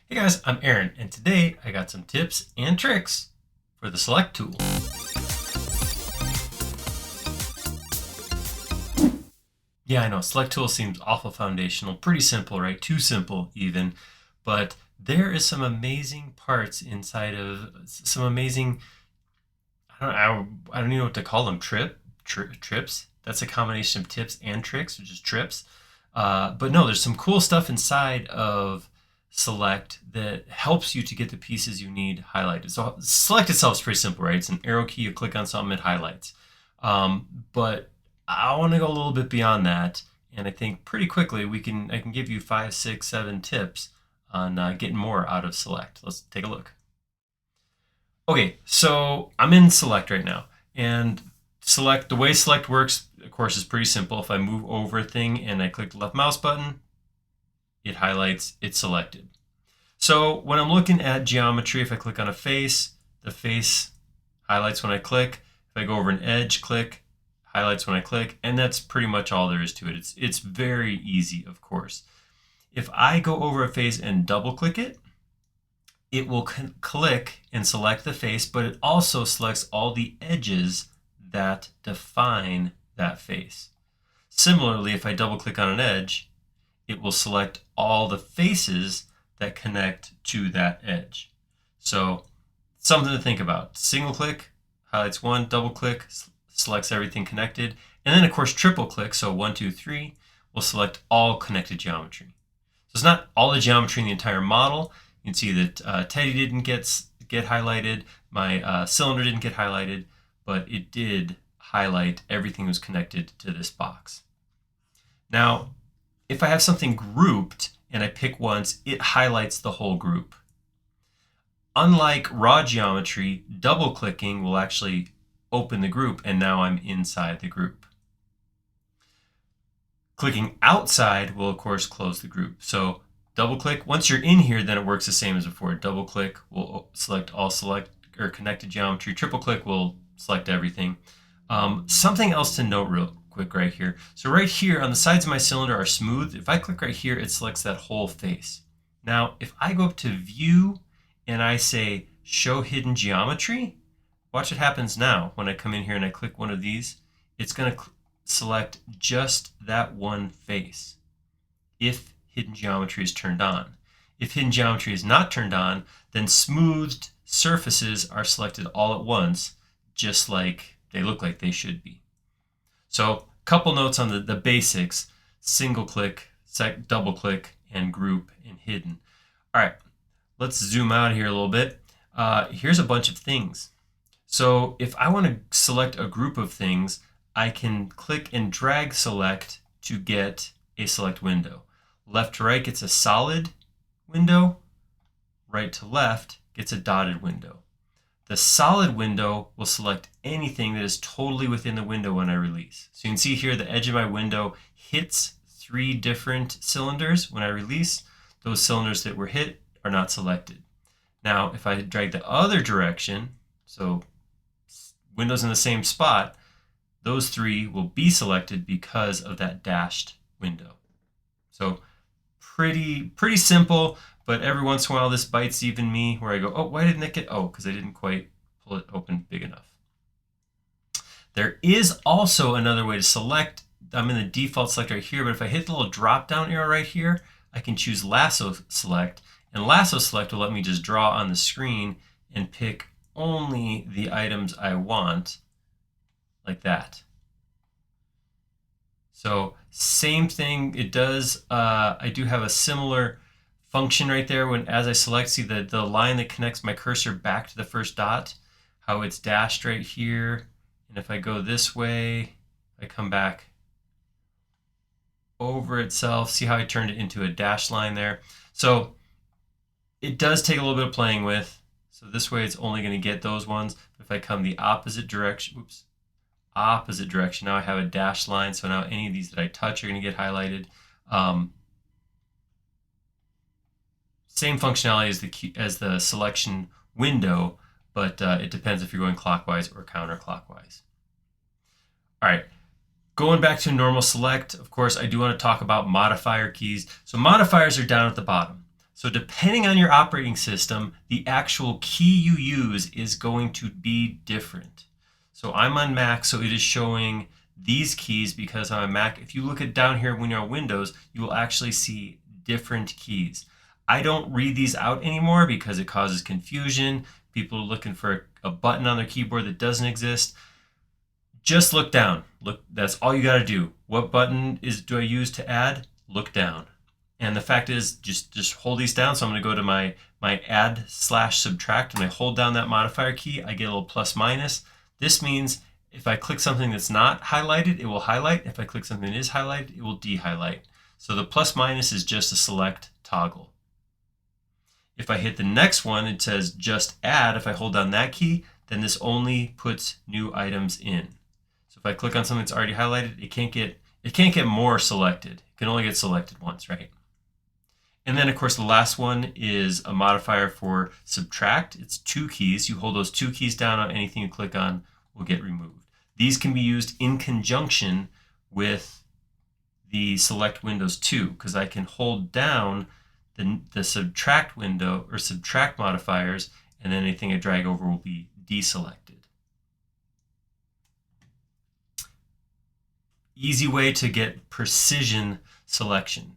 Hey guys, I'm Aaron, and today I got some tips and tricks for the select tool. Yeah, I know, select tool seems awful foundational, pretty simple, right? Too simple even, but there is some amazing parts inside of some amazing, I don't even know what to call them, trips. That's a combination of tips and tricks, which is trips. But no, there's some cool stuff inside of select that helps you to get the pieces you need highlighted. So select itself is pretty simple, right? It's an arrow key, you click on something, it highlights. But I want to go a little bit beyond that, and I think pretty quickly I can give you 5, 6, 7 tips on getting more out of select. Let's take a look. Okay, so I'm in select right now, and the way select works, of course, is pretty simple. If I move over a thing and I click the left mouse button, it highlights, it's selected. So when I'm looking at geometry, if I click on a face, the face highlights when I click. If I go over an edge, click, highlights when I click, and that's pretty much all there is to it. It's very easy, of course. If I go over a face and double click it, it will click and select the face, but it also selects all the edges that define that face. Similarly, if I double click on an edge, it will select all the faces that connect to that edge. So something to think about. Single click highlights one, double click selects everything connected, and then of course triple click, so 1, 2, 3, will select all connected geometry. So it's not all the geometry in the entire model. You can see that Teddy didn't get highlighted, my cylinder didn't get highlighted, but it did highlight everything that was connected to this box. Now, if I have something grouped and I pick once, it highlights the whole group. Unlike raw geometry, double clicking will actually open the group, and now I'm inside the group. Clicking outside will of course close the group. So double click, once you're in here, then it works the same as before. Double click will select all connected geometry. Triple click will select everything. Something else to note real quick right here. So right here on the sides of my cylinder are smooth. If I click right here, it selects that whole face. Now, if I go up to view and I say show hidden geometry, watch what happens now. When I come in here and I click one of these, it's going to select just that one face if hidden geometry is turned on. If hidden geometry is not turned on, then smoothed surfaces are selected all at once, just like they look like they should be. So a couple notes on the basics: single click, double click, and group and hidden. All right, let's zoom out here a little bit. Here's a bunch of things. So if I want to select a group of things, I can click and drag select to get a select window. Left to right gets a solid window. Right to left gets a dotted window. The solid window will select anything that is totally within the window when I release. So you can see here the edge of my window hits 3 different cylinders. When I release, those cylinders that were hit are not selected. Now, if I drag the other direction, so windows in the same spot, those 3 will be selected because of that dashed window. So pretty simple, but every once in a while this bites even me where I go, oh, why didn't it get, oh, because I didn't quite pull it open big enough. There is also another way to select. I'm in the default select right here, but if I hit the little drop down arrow right here, I can choose lasso select, and lasso select will let me just draw on the screen and pick only the items I want, like that. So same thing, it does, I do have a similar function right there when as I select, see the line that connects my cursor back to the first dot, how it's dashed right here. And if I go this way, I come back over itself, see how I turned it into a dashed line there. So it does take a little bit of playing with. So this way it's only going to get those ones. But if I come the opposite direction, opposite direction, now I have a dashed line. So now any of these that I touch are going to get highlighted. Same functionality as the selection window, but it depends if you're going clockwise or counterclockwise. All right, going back to normal select, of course, I do want to talk about modifier keys. So modifiers are down at the bottom. So depending on your operating system, the actual key you use is going to be different. So I'm on Mac, so it is showing these keys because I'm on Mac. If you look at down here when you're on Windows, you will actually see different keys. I don't read these out anymore because it causes confusion. People are looking for a button on their keyboard that doesn't exist. Just look down. Look, that's all you got to do. What button do I use to add? Look down. And the fact is, just hold these down. So I'm going to go to my add/subtract, and I hold down that modifier key. I get a little plus minus. This means if I click something that's not highlighted, it will highlight. If I click something that is highlighted, it will de-highlight. So the plus minus is just a select toggle. If I hit the next one, it says just add. If I hold down that key, then this only puts new items in. So if I click on something that's already highlighted, it can't get more selected. It can only get selected once, right? And then, of course, the last one is a modifier for subtract. It's 2 keys. You hold those 2 keys down on anything you click on will get removed. These can be used in conjunction with the select windows too, because I can hold down the subtract window or subtract modifiers, and then anything I drag over will be deselected. Easy way to get precision selection.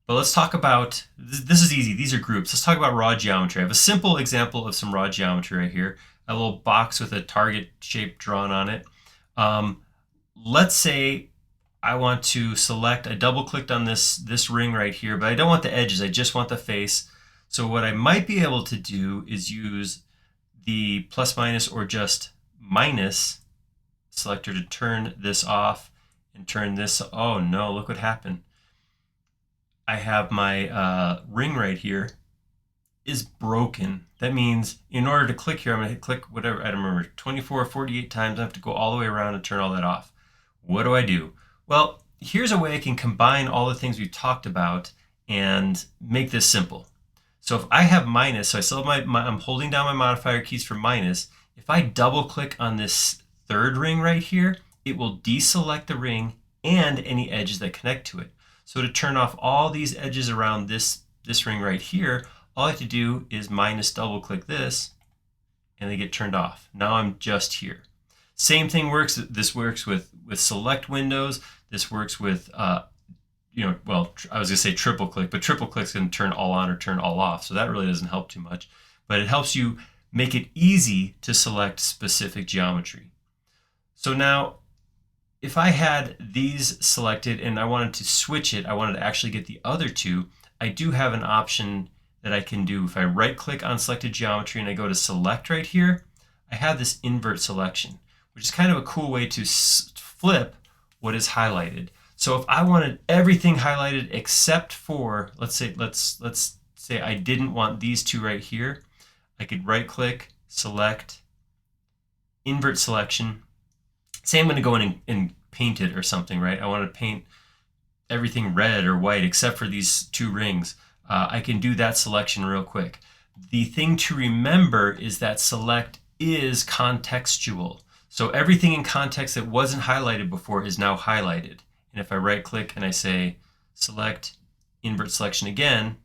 But let's talk about, this is easy, these are groups. Let's talk about raw geometry. I have a simple example of some raw geometry right here. A little box with a target shape drawn on it. Let's say I want to select, I double clicked on this ring right here, but I don't want the edges, I just want the face. So what I might be able to do is use the plus minus or just minus selector to turn this off and turn this, oh no, look what happened. I have my ring right here is broken. That means in order to click here, I'm going to hit click whatever, I don't remember, 24 or 48 times. I have to go all the way around and turn all that off. What do? Well, here's a way I can combine all the things we've talked about and make this simple. So if I have minus, so I still have I'm holding down my modifier keys for minus. If I double click on this third ring right here, it will deselect the ring and any edges that connect to it. So to turn off all these edges around this ring right here, all I have to do is minus double click this and they get turned off. Now I'm just here. Same thing works. This works with select windows. This works with, well, I was gonna say triple click, but triple click's gonna turn all on or turn all off. So that really doesn't help too much, but it helps you make it easy to select specific geometry. So now, if I had these selected and I wanted to switch it, I wanted to actually get the other two, I do have an option that I can do. If I right click on selected geometry and I go to select right here, I have this invert selection, which is kind of a cool way to flip what is highlighted. So if I wanted everything highlighted except for, let's say I didn't want these two right here, I could right click, select, invert selection. Say I'm going to go in and paint it or something, right? I want to paint everything red or white except for these 2 rings. I can do that selection real quick. The thing to remember is that select is contextual. So everything in context that wasn't highlighted before is now highlighted. And if I right click and I say select, invert selection again,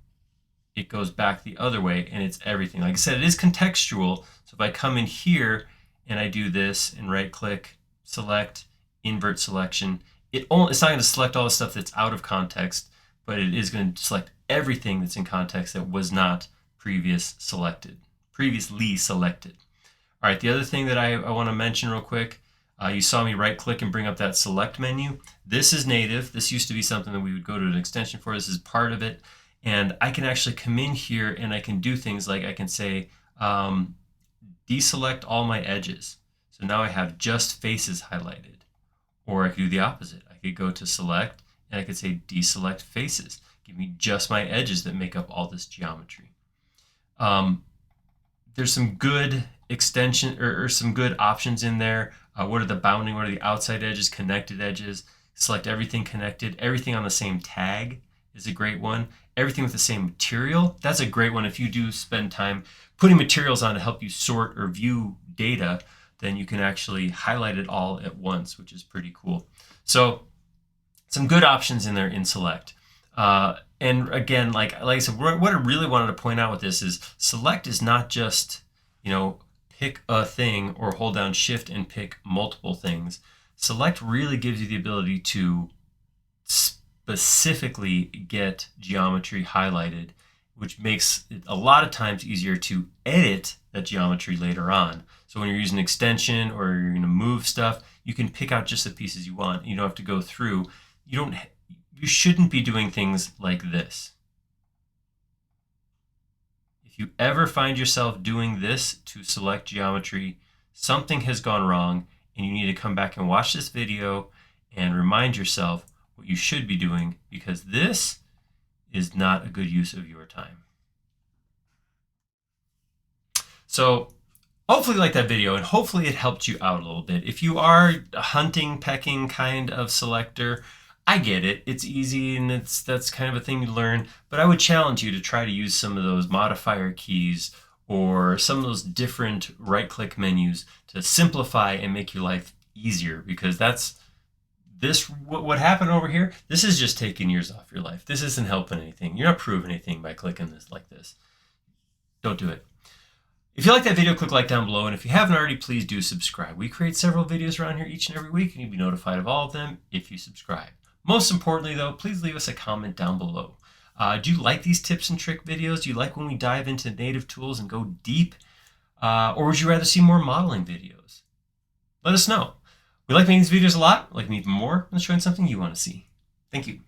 it goes back the other way and it's everything. Like I said, it is contextual. So if I come in here and I do this and right click, select, invert selection, it's not going to select all the stuff that's out of context, but it is going to select everything that's in context that was not previously selected. All right, the other thing that I want to mention real quick, you saw me right click and bring up that select menu. This is native. This used to be something that we would go to an extension for. This is part of it. And I can actually come in here and I can do things like I can say deselect all my edges. So now I have just faces highlighted. Or I could do the opposite. I could go to select and I could say deselect faces. Give me just my edges that make up all this geometry. There's some good extension or some good options in there. What are the bounding? What are the outside edges, connected edges? Select everything connected. Everything on the same tag is a great one. Everything with the same material. That's a great one. If you do spend time putting materials on to help you sort or view data, then you can actually highlight it all at once, which is pretty cool. So some good options in there in select. And again, like I said, what I really wanted to point out with this is select is not just, pick a thing or hold down shift and pick multiple things. Select really gives you the ability to specifically get geometry highlighted, which makes it a lot of times easier to edit that geometry later on. So when you're using extension or you're going to move stuff, you can pick out just the pieces you want. You don't have to go through. You shouldn't be doing things like this. If you ever find yourself doing this to select geometry, something has gone wrong and you need to come back and watch this video and remind yourself what you should be doing, because this is not a good use of your time. So hopefully you liked that video, and hopefully it helped you out a little bit. If you are a hunting, pecking kind of selector, I get it. It's easy and that's kind of a thing you learn, but I would challenge you to try to use some of those modifier keys or some of those different right-click menus to simplify and make your life easier, because what happened over here, this is just taking years off your life. This isn't helping anything. You're not proving anything by clicking this like this. Don't do it. If you like that video, click like down below, and if you haven't already, please do subscribe. We create several videos around here each and every week, and you'll be notified of all of them if you subscribe. Most importantly though, please leave us a comment down below. Do you like these tips and trick videos? Do you like when we dive into native tools and go deep? Or would you rather see more modeling videos? Let us know. We like making these videos a lot. Like them even more. Let's show you something you want to see. Thank you.